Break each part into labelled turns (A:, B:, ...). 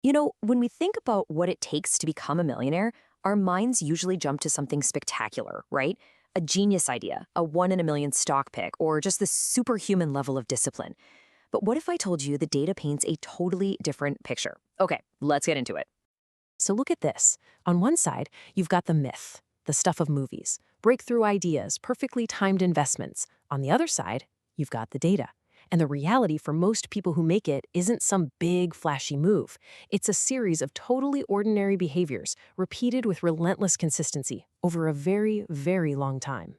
A: When we think about what it takes to become a millionaire, our minds usually jump to something spectacular, right? A genius idea, a one in a million stock pick, or just this superhuman level of discipline. But what if I told you the data paints a totally different picture? Okay, let's get into it.
B: So look at this. On one side, you've got the myth, the stuff of movies, breakthrough ideas, perfectly timed investments. On the other side, you've got the data. And the reality for most people who make it isn't some big, flashy move. It's a series of totally ordinary behaviors, repeated with relentless consistency over a very, very long time.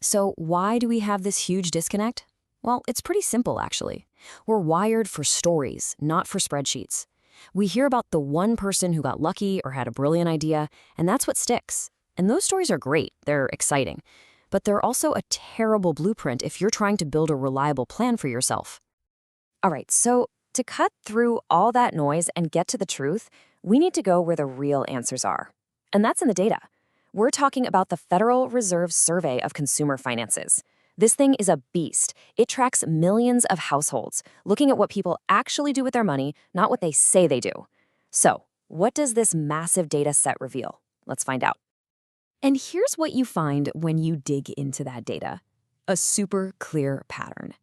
A: So, why do we have this huge disconnect? Well, it's pretty simple, actually. We're wired for stories, not for spreadsheets. We hear about the one person who got lucky or had a brilliant idea, and that's what sticks. And those stories are great, they're exciting. But they're also a terrible blueprint if you're trying to build a reliable plan for yourself. All right, so to cut through all that noise and get to the truth, we need to go where the real answers are. And that's in the data. We're talking about the Federal Reserve Survey of Consumer Finances. This thing is a beast. It tracks millions of households, looking at what people actually do with their money, not what they say they do. So, what does this massive data set reveal? Let's find out. And here's what you find when you dig into that data. A super clear pattern.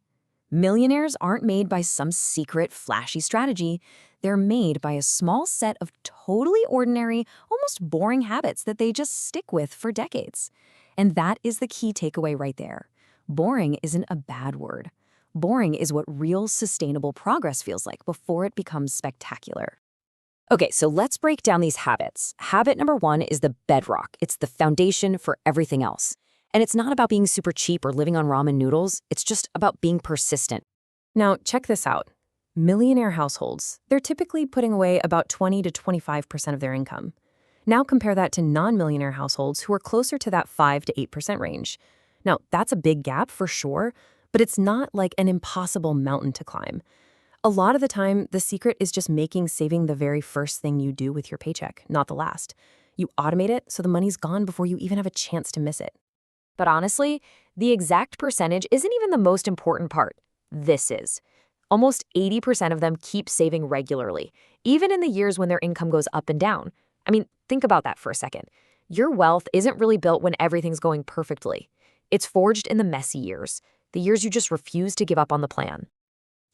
A: Millionaires aren't made by some secret, flashy strategy. They're made by a small set of totally ordinary, almost boring habits that they just stick with for decades. And that is the key takeaway right there. Boring isn't a bad word. Boring is what real sustainable progress feels like before it becomes spectacular. Okay, so let's break down these habits. Habit number one is the bedrock. It's the foundation for everything else. And it's not about being super cheap or living on ramen noodles. It's just about being persistent. Now, check this out. Millionaire households, they're typically putting away about 20 to 25% of their income. Now compare that to non-millionaire households who are closer to that 5 to 8% range. Now, that's a big gap for sure, but it's not like an impossible mountain to climb. A lot of the time, the secret is just making saving the very first thing you do with your paycheck, not the last. You automate it so the money's gone before you even have a chance to miss it. But honestly, the exact percentage isn't even the most important part. This is. Almost 80% of them keep saving regularly, even in the years when their income goes up and down. I mean, think about that for a second. Your wealth isn't really built when everything's going perfectly. It's forged in the messy years, the years you just refuse to give up on the plan.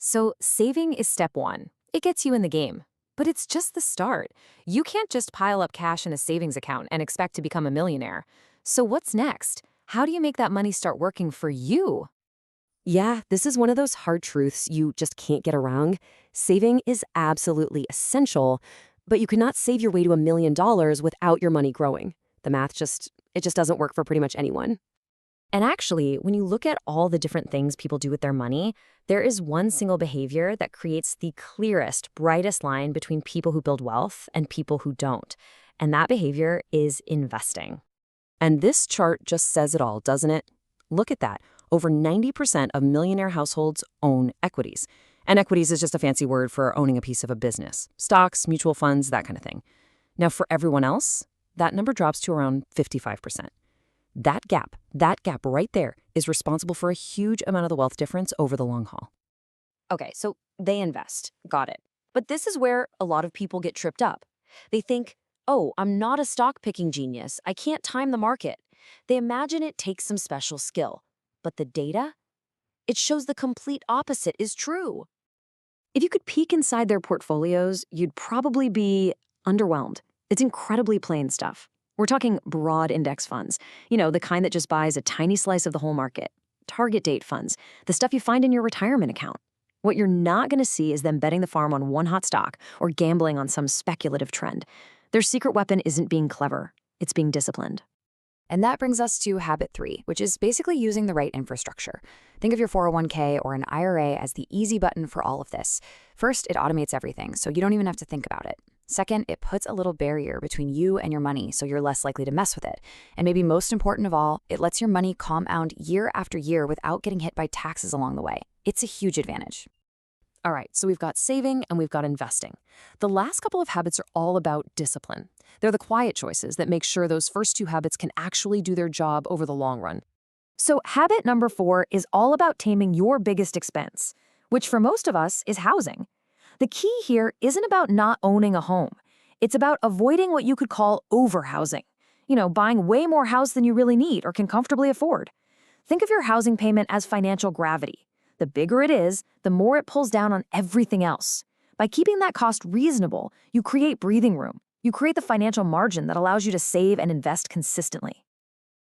A: So saving is step one. It gets you in the game. But it's just the start. You can't just pile up cash in a savings account and expect to become a millionaire. So what's next? How do you make that money start working for you? Yeah, this is one of those hard truths you just can't get around. Saving is absolutely essential, but you cannot save your way to $1 million without your money growing. The math it just doesn't work for pretty much anyone. And actually, when you look at all the different things people do with their money, there is one single behavior that creates the clearest, brightest line between people who build wealth and people who don't. And that behavior is investing. And this chart just says it all, doesn't it? Look at that. Over 90% of millionaire households own equities. And equities is just a fancy word for owning a piece of a business. Stocks, mutual funds, that kind of thing. Now, for everyone else, that number drops to around 55%. That gap right there is responsible for a huge amount of the wealth difference over the long haul. Okay, so they invest. Got it. But this is where a lot of people get tripped up. They think, oh, I'm not a stock picking genius. I can't time the market. They imagine it takes some special skill. But the data? It shows the complete opposite is true. If you could peek inside their portfolios, you'd probably be underwhelmed. It's incredibly plain stuff. We're talking broad index funds, the kind that just buys a tiny slice of the whole market. Target date funds, the stuff you find in your retirement account. What you're not going to see is them betting the farm on one hot stock or gambling on some speculative trend. Their secret weapon isn't being clever, it's being disciplined. And that brings us to habit 3, which is basically using the right infrastructure. Think of your 401k or an IRA as the easy button for all of this. First, it automates everything, so you don't even have to think about it. Second, it puts a little barrier between you and your money, so you're less likely to mess with it. And maybe most important of all, it lets your money compound year after year without getting hit by taxes along the way. It's a huge advantage. All right, so we've got saving and we've got investing. The last couple of habits are all about discipline. They're the quiet choices that make sure those first two habits can actually do their job over the long run. So habit number 4 is all about taming your biggest expense, which for most of us is housing. The key here isn't about not owning a home. It's about avoiding what you could call overhousing. Buying way more house than you really need or can comfortably afford. Think of your housing payment as financial gravity. The bigger it is, the more it pulls down on everything else. By keeping that cost reasonable, you create breathing room. You create the financial margin that allows you to save and invest consistently.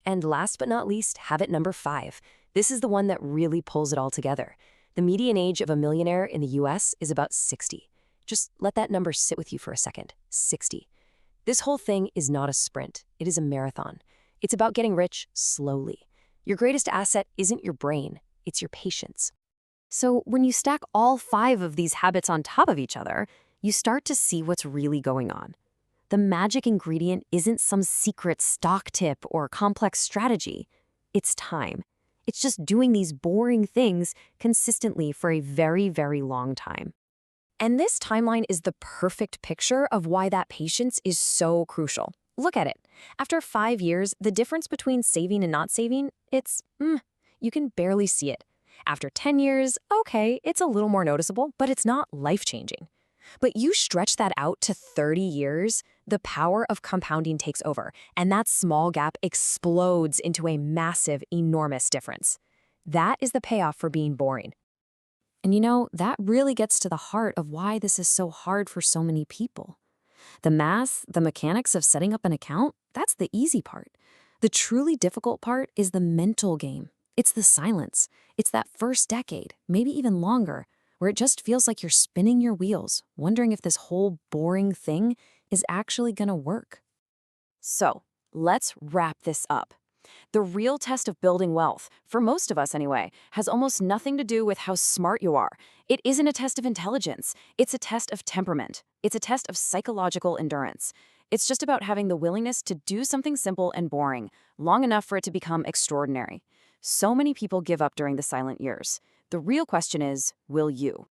A: And last but not least, habit number 5. This is the one that really pulls it all together. The median age of a millionaire in the US is about 60. Just let that number sit with you for a second. 60. This whole thing is not a sprint. It is a marathon. It's about getting rich slowly. Your greatest asset isn't your brain, it's your patience. So when you stack all 5 of these habits on top of each other, you start to see what's really going on. The magic ingredient isn't some secret stock tip or complex strategy. It's time. It's just doing these boring things consistently for a very, very long time. And this timeline is the perfect picture of why that patience is so crucial. Look at it. After 5 years, the difference between saving and not saving, you can barely see it. After 10 years, okay, it's a little more noticeable, but it's not life-changing. But you stretch that out to 30 years, the power of compounding takes over, and that small gap explodes into a massive, enormous difference. That is the payoff for being boring. And that really gets to the heart of why this is so hard for so many people. The math, the mechanics of setting up an account, that's the easy part. The truly difficult part is the mental game. It's the silence. It's that first decade, maybe even longer, where it just feels like you're spinning your wheels, wondering if this whole boring thing is actually gonna work. So, let's wrap this up. The real test of building wealth, for most of us anyway, has almost nothing to do with how smart you are. It isn't a test of intelligence. It's a test of temperament. It's a test of psychological endurance. It's just about having the willingness to do something simple and boring, long enough for it to become extraordinary. So many people give up during the silent years. The real question is, will you?